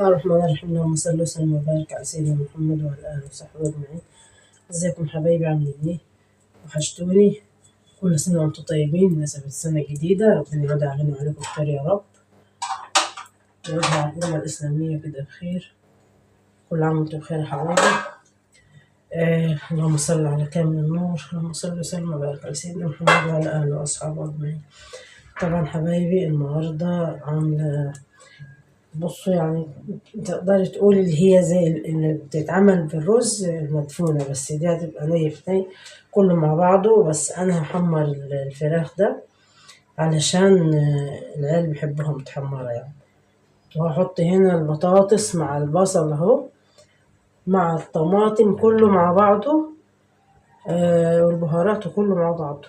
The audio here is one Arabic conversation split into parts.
الله الرحمن الرحيم. اللهم صل وسلم وبارك على سيدنا محمد وعلى آله وصحبه أجمعين. ازيكم حبايبي، عاملين ايه؟ وحشتوني. كل سنة وانتم طيبين، نسبة السنة الجديدة، ربنا يعود علينا وعليكم بخير يا رب، ويجعل على الأمة الإسلامية كده بخير. كل عام وانتم بخير يا حبايبي. اللهم صل على كامل النور، اللهم صل وسلم وبارك على سيدنا محمد وعلى آله وأصحابه أجمعين. طبعا حبايبي النهاردة عاملة، بصوا يعني تقدري تقولي اللي هي زي اللي بتتعمل بالرز المدفونة، بس دي هتبقى ني في ني كله مع بعضه. بس أنا هحمر الفراخ ده علشان العيال بيحبوها متحمرة يعني. وهحط هنا البطاطس مع البصل اهو مع الطماطم كله مع بعضه، والبهارات وكله مع بعضه.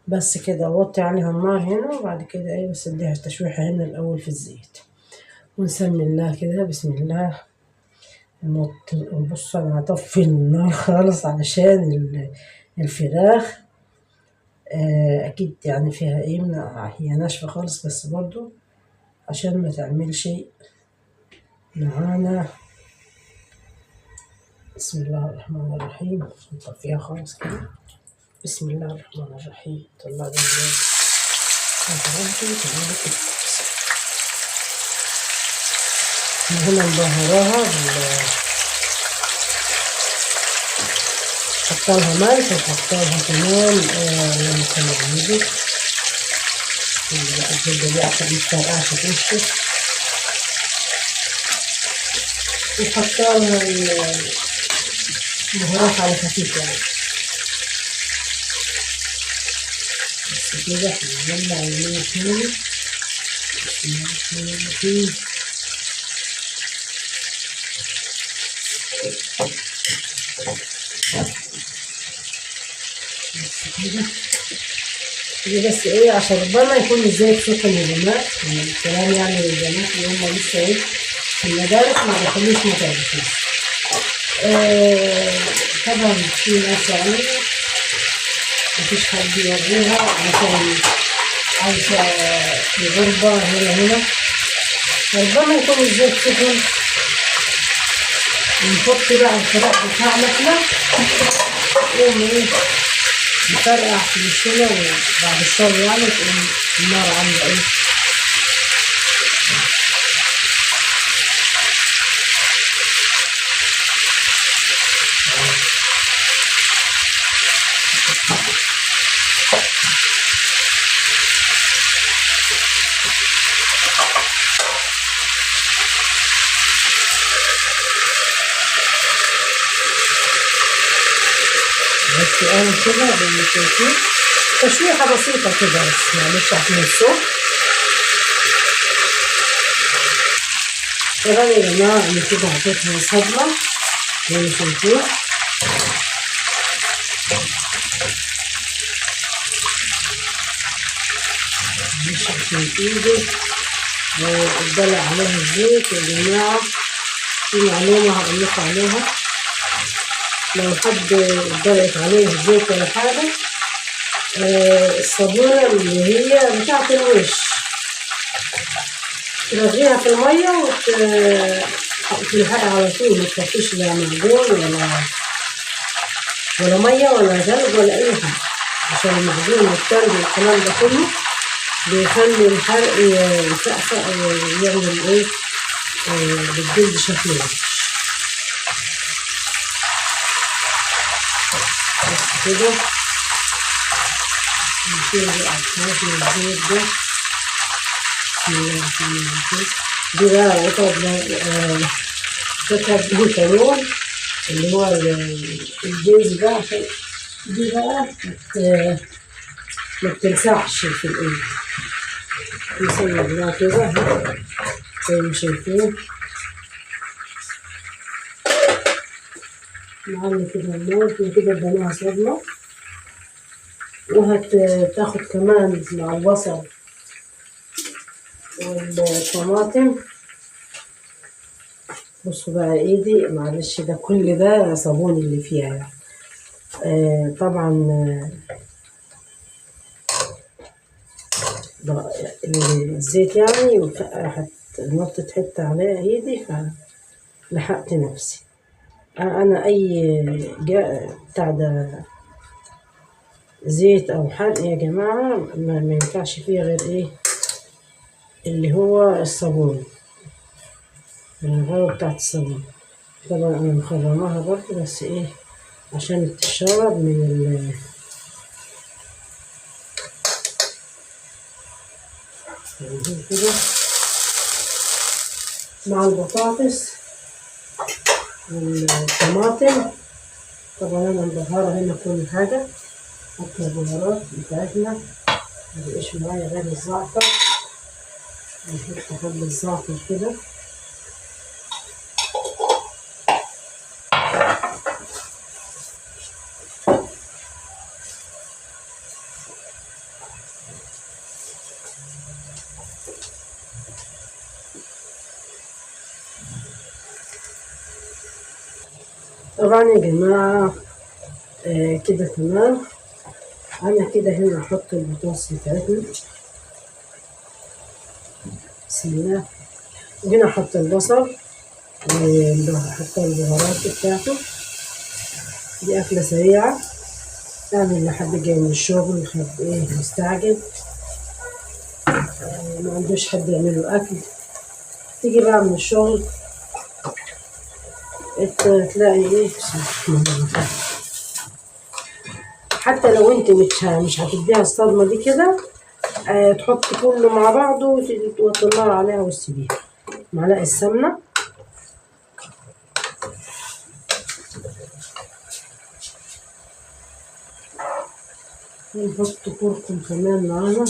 بس كده وطي عليها النار هنا، وبعد كده ايه بس اديها تشويحة هنا الأول في الزيت، ونسمي الله كده، بسم الله. بص انا هطفي النار خالص علشان الفراخ اكيد يعني فيها ايه هي ناشفة خالص، بس برضو عشان ما تعملش معانا. بسم الله الرحمن الرحيم. نطفيها خالص كده، بسم الله الرحمن الرحيم. طلع لي هنا مبهراها حطالها ملح وحطالها كمان لما كان عندي الزبدة دي عشان متفرقعش في وشي، وحطالها البهارات على خفيف يعني. بس كده هنولع المية تاني، بسم الله الرحمن الرحيم. دي بس ايه عشان ربما يكون الزيت سخن للبنات، يعني الكلام يعني للبنات اللي هم لسه ايه في المدارس ما بيخلوش مدارس. طبعا في ناس يعني مفيش حد يوريها عشان عايشة في غربة هنا ربما يكون الزيت سخن. نحط بقى الفراخ بتاعنا احنا يقوم ايه نفرقع في وشنا، وبعد الشر يعني تقوم النار عاملة ايه بس انا كده زي ما شايفين تشويحة بسيطة كده، بس معلش عشان الصوت. طبعا يا جماعة انا كده حطيتها صدمة زي ما شايفين. مش عشان ايدي اتدلع عليها الزيت يا جماعة. في معلومة هقول لكم عليها، لو حد اتدلقت عليه الزيت ولا حاجة، الصابونة اللي هي بتاعة الوش ترغيها في المية وتلحقي على طول، متحطيش لا معجون ولا مية ولا تلج ولا أي حاجة، عشان المعجون والتلج والكلام ده كله بيخلي الحرق يفقفق ويعمل ايه بالجلد شكل وحش. بس كده نشيل بقى الحاجات من الزيت ده. بسم الله الرحمن الرحيم. دي بقى قطعة بنطلون اللي هو الجيز ده، عشان دي بقى ما بتلسعش في الايد. نسوي بقى كده زي ما شايفين، نعلي كده النار كده اديناها صدمة. وهتاخد كمان مع البصل والطماطم. بصوا بقى ايدي معلش ده كل ده صابون اللي فيها يعني. طبعا الزيت يعني نطت حتة على ايدي فلحقت نفسي. انا اي بتاع ده زيت او حرق يا جماعة ما ينفعش فيه غير ايه اللي هو الصابون، الغاوة بتاعت الصابون. طبعا انا مخرماها برضه بس ايه عشان تشرب من كده مع البطاطس والطماطم. طبعا انا مبهرة هنا كل حاجة، حتى البهارات بتاعتنا مبقاش معايا غير الزعتر، نحط حبة الزعتر كده. طبعا يا جماعة كده تمام. أنا كده هنا هحط البطاطس بتاعتنا، بسم الله. وهنا أحط البصل وأحط البهارات بتاعته. دي أكلة سريعة تعمل لحد جاي من الشغل، حد إيه مستعجل ما عندوش حد يعمله أكل، تيجي بقى من الشغل تلاقي إيه حتى لو انت مش هتديها الصدمة دي كده، تحط كله مع بعضه وتوطي النار عليها وتسيبيها. معلقة سمنة، ونحط كركم كمان معانا،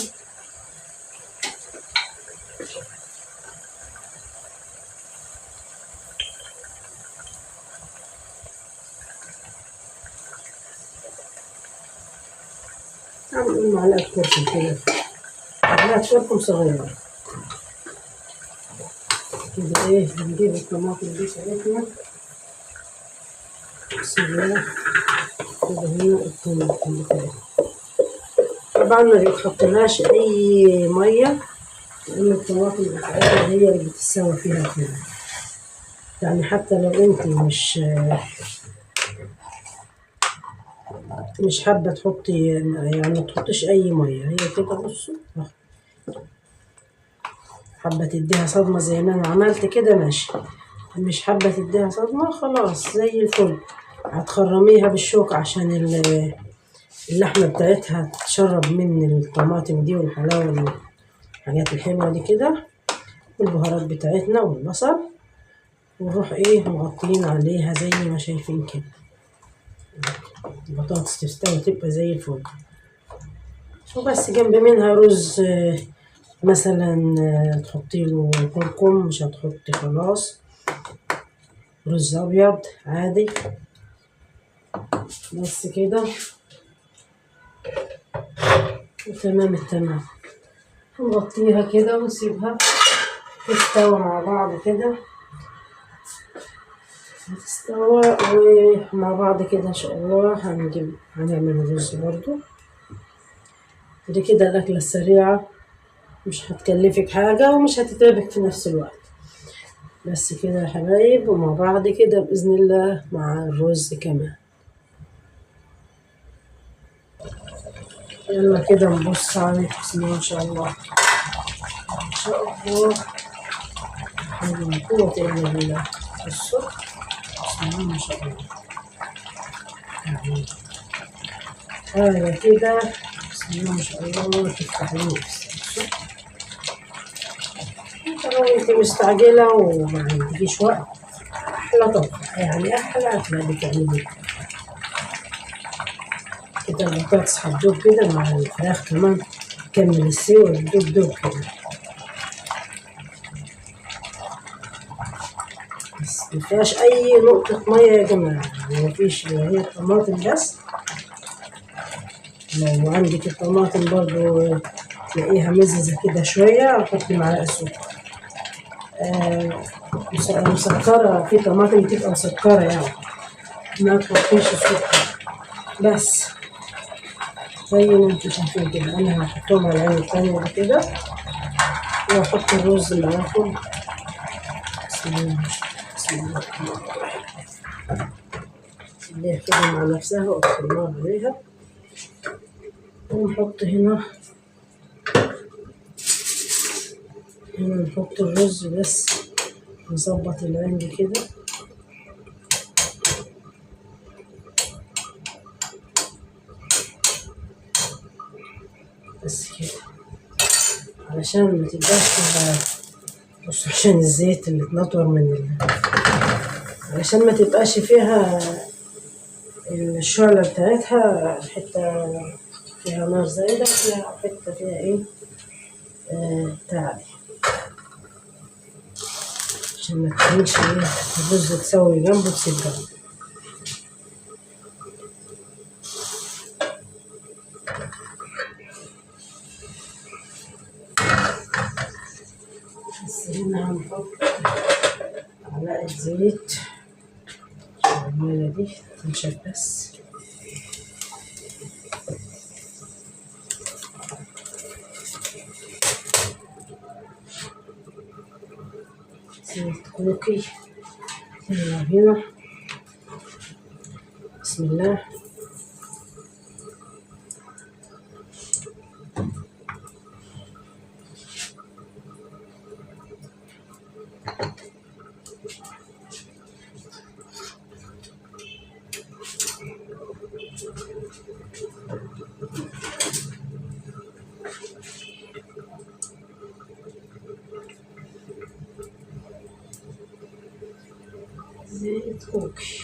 هنقول معلقة كركم كده، معلقة كركم صغيرة كده. ايه هنجيب الطماطم دي بتاعتنا، بسم الله كده. هنا الطماطم بتاعتنا طبعا ما بيتحطلهاش اي مية، لان الطماطم بتاعتنا هي اللي بتتسوى فيها كده. يعني حتى لو انت مش حابة تحطي، يعني ما تحطيش اي مية، هي كده. بصوا حابة تديها صدمة زي ما انا عملت كده ماشي، مش حابة تديها صدمة خلاص زي الفل. هتخرميها بالشوكة عشان اللحمة بتاعتها تشرب من الطماطم دي والحلاوة والحاجات الحلوة دي كده، والبهارات بتاعتنا والبصل، ونروح ايه مغطيين عليها زي ما شايفين كده. البطاطس تستوي تبقى زي الفل. وبس جنب منها رز مثلا تحطي له كركم، مش هتحطي خلاص رز ابيض عادي. بس كده وتمام التمام. هنغطيها كده ونسيبها تستوى مع بعض كده، هتستوى ومع بعض كده ان شاء الله. هنعمل الرز برضو. ودي كده الاكلة السريعة، مش هتكلفك حاجة ومش هتتعبك في نفس الوقت. بس كده يا حبايب، ومع بعض كده بإذن الله مع الرز كمان. يلا كده نبص عليه، بسم الله ما شاء الله ما شاء الله، حول ولا قوة إلا بالله. بصوا بسم الله ما شاء الله. هذا كده بسم الله ما شاء الله تفتح النفس. لو انت مستعجلة وما عندكيش وقت، أحلى طبخ يعني أحلى أكلة بتعمليها كده. البطاطس هتدوب كده مع الفراخ كمان، كمل السوا دوب كده. بس مفيهاش أي نقطة مية يا جماعة، يعني مفيش، هي الطماطم بس. لو عندك الطماطم برضو تلاقيها مززة كده شوية، حطي معلقة سكر. مسكرة، في طماطم بتبقى مسكرة يعني ما تحطيش السكر. بس زي ما انتوا شايفين كده، انا هحطهم على العين التانية كده، واحط الرز معاكم بسم الله الرحمن الرحيم. خليها كده مع نفسها وأطفي النار عليها، ونحط هنا نحط الرز بس، نظبط العند كده بس كده علشان ما تبقاش فيها، بص عشان الزيت اللي اتنطر علشان ما تبقاش فيها الشعلة بتاعتها حتة فيها نار زايدة، فيها حتة فيها ايه بتاع دي، عشان ما تخليش ايه الرز تسوي جنبه تسيب جنبه. بس هنا هنحط معلقة زيت عشان المية دي تنشف بس. زيت كوكي، يلا بينا، بسم الله. زيت كوكي،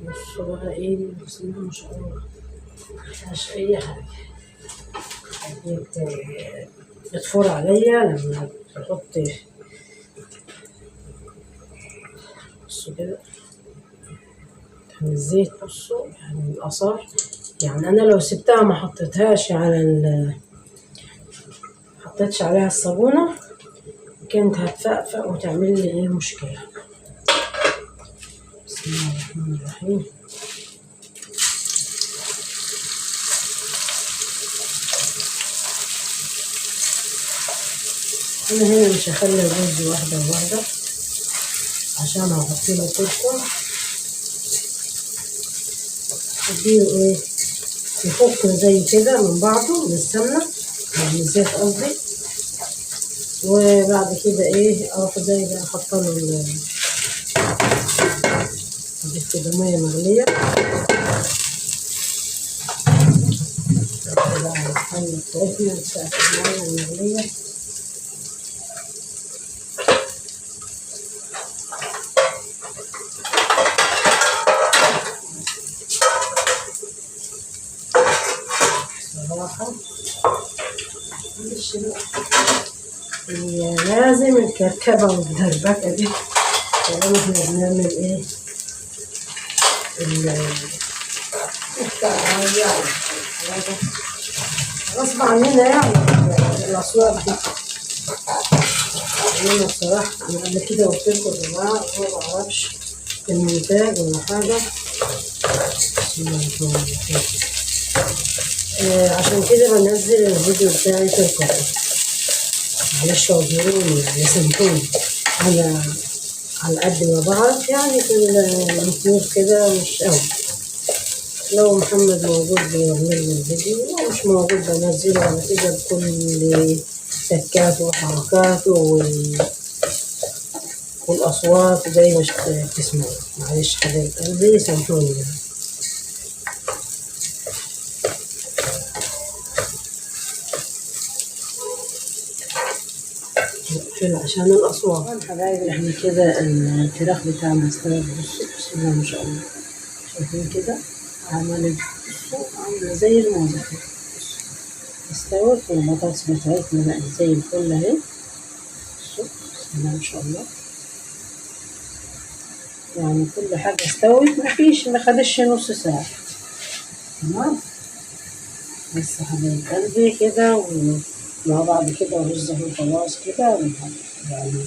بصوا بقى ايه، بسم الله ما شاء الله، مفيهاش اي حاجة. بتفور عليا لما بحط، بصوا كده الزيت، بصوا يعني الآثار، يعني أنا لو سبتها ما حطيتهاش على حطيتش عليها الصابونة كانت هتفقفق وتعمل لي ايه مشكلة. بسم الله الرحمن الرحيم. أنا هنا مش هخلي الرز واحدة واحدة عشان هحطيله كركم، هديله ايه يفك زي كده من بعضه من السمنة من الزيت قصدي، وبعد كده ايه اروح زي بقى حاطه له اضيف كده مية مغلية كده على الحلة بتاعتنا بتاعت المية المغلية. صراحة معلش بقى هي لازم الكركبة والدربكة دي، طالما احنا بنعمل ايه غصب عننا يعني الأصوات دي. أنا بصراحة أنا قبل كده قلت لكم يا جماعة أنا معرفش المونتاج ولا حاجة، عشان كده بنزل الفيديو بتاعي تلقائي، معلش اعذروني يعني سامحوني على قد ما بعرف يعني في اليوتيوب كده مش قوي. لو محمد موجود بيعمل لي الفيديو، لو مش موجود بنزله على كده بكل تكاته وحركاته والأصوات زي ما بتسمعوا. معلش حبايب قلبي سامحوني يعني. عشان الأصوات. طبعا حبايبي احنا كده الفراخ بتاعنا استوت، بصوا بسم الله ما شاء الله، شايفين كده عملت بصوا عاملة زي الموزة كده، استوت والبطاطس بتاعتنا بقت زي الفل اهي، بصوا بسم الله ما شاء الله، يعني كل حاجة استوت مفيش ما خدش نص ساعة. تمام بس حبايب قلبي كده مع بعض كده ورز اهو خلاص كده يعني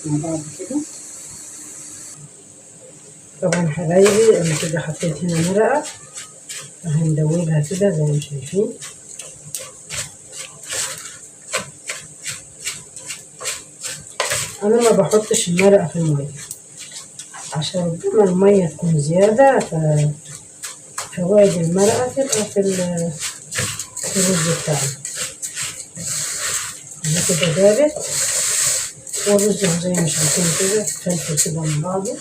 مع بعض كده. طبعا حبايبي انا كده حطيت هنا مرقة هندوبها كده زي ما شايفين، انا ما بحطش المرقة في المية عشان ربما المية تكون زيادة، فوائد المرقة تبقى في الرز بتاعنا. انا كده دابت والرز زي ما شايفين كده فلفل كده من بعضه.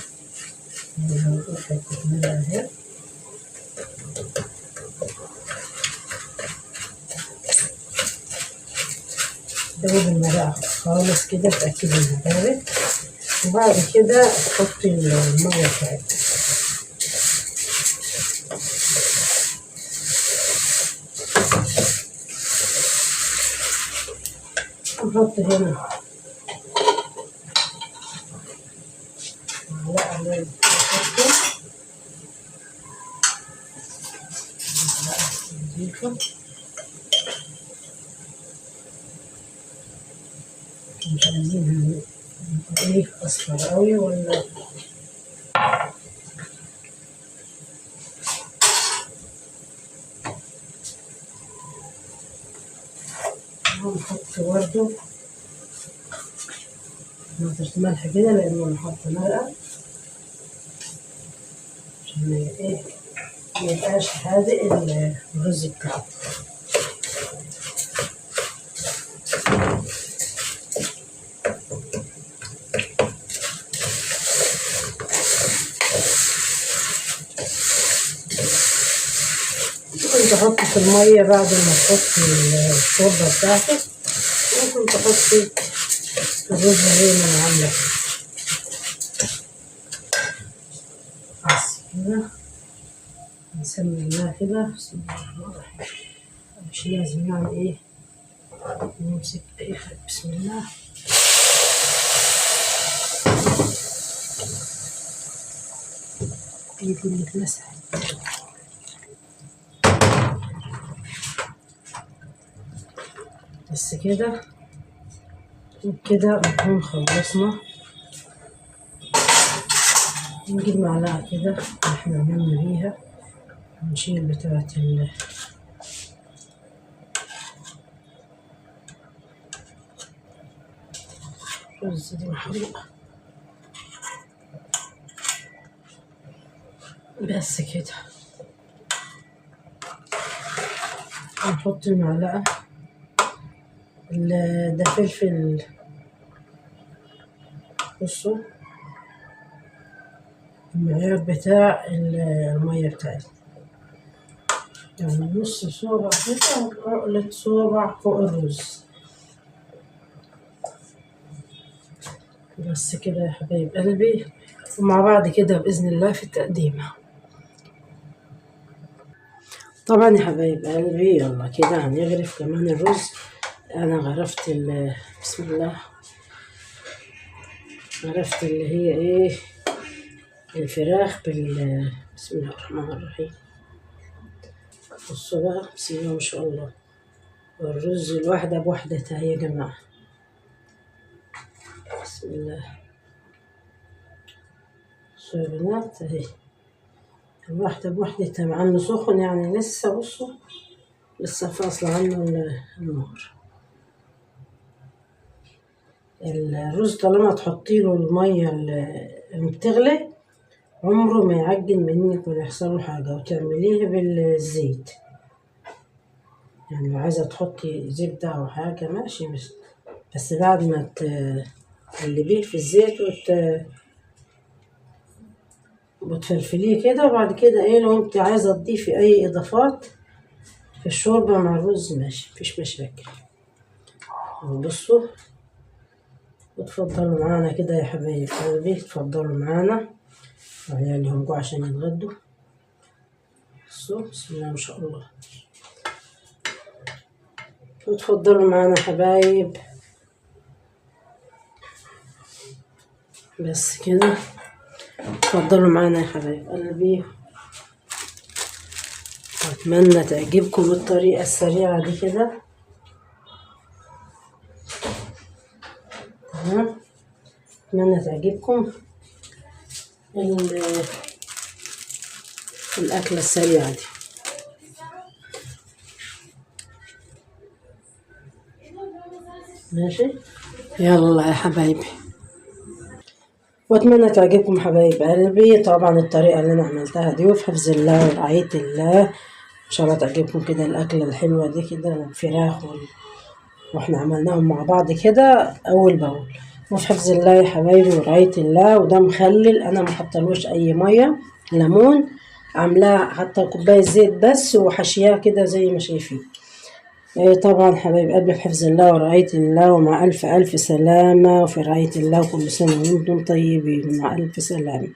حتة مرقة اهي. دوب المرقة خالص كده، اتأكدي انها دابت، وبعد كده تحطي المية بتاعتك. نحط هنا معلقة من الكركم، نضيفة، مش عايزينها ايه اصفر قوي ولا. هنحط برضه نقطة ملح كده لأنه نحط مرقة عشان ايه ميبقاش حادق الرز بتاعه. ممكن تحطي في المية بعد ما تحطي الشوربة بتاعتك، ممكن تحطي الرز زي ما انا عاملة بس كده. نسمي الله كده، بسم الله الرحمن الرحيم. مش لازم يعني ايه نمسك اي حاجة. بسم الله. ايدي اللي اتمسحت. بس كده وبكده نكون خلصنا. نجيب معلقة كده اللي احنا عملنا بيها، ونشيل بتاعة الرز دي محروقة. بس كده هنحط المعلقة. ده فلفل، بصوا المعيار بتاع المية بتاعتنا، يعني نص صوبع كده، عقلة صوبع فوق الرز. بس كده يا حبايب قلبي، ومع بعض كده بإذن الله في التقديمة. طبعا يا حبايب قلبي يلا كده هنغرف كمان الرز. أنا غرفت بسم الله، غرفت اللي هي ايه الفراخ بسم الله الرحمن الرحيم. بصوا بقى، بسم الله ما شاء الله، الرز الواحدة بوحدتها يا جماعة. بسم الله. بصوا يا بنات اهي الواحدة بوحدتها، مع انه سخن يعني لسه، بصوا لسه فاصلة عنه النار. الرز طالما تحطي له المية اللي بتغلي عمره ما يعجن منك ولا يحصل له حاجة، وتعمليه بالزيت. يعني لو عايزة تحطي زبدة أو حاجة ماشي، بس بعد ما تقلبيه في الزيت وتفلفليه كده، وبعد كده ايه لو انت عايزة تضيفي أي إضافات في الشوربة مع الرز ماشي، مفيش مشاكل. بصوا وتفضلوا معانا كده يا حبايب قلبي، تفضلوا معانا وعيالي هم جوا عشان يتغدوا. بصوا بسم الله ما شاء الله، وتفضلوا معانا حبايب. بس كده تفضلوا معانا يا حبايب قلبي، أتمنى تعجبكم الطريقة السريعة دي كده. تمام، أتمنى تعجبكم الأكلة السريعة دي. ماشي، يلا يا حبايبي واتمنى تعجبكم حبايب قلبي. طبعا الطريقة اللي انا عملتها دي وفي حفظ الله ورعاية الله، ان شاء الله تعجبكم كده الاكلة الحلوة دي كده، والفراخ واحنا عملناهم مع بعض كده اول باول. وفي حفظ الله يا حبايبي ورعاية الله. وده مخلل انا ما حطلوش اي مية، ليمون، عاملاه حتى كوباية زيت بس وحشياه كده زي ما شايفين. طبعا حبايب قلبي في حفظ الله ورعاية الله، ومع ألف ألف سلامة وفي رعاية الله، وكل سنة وانتم طيبين، مع ألف سلامة.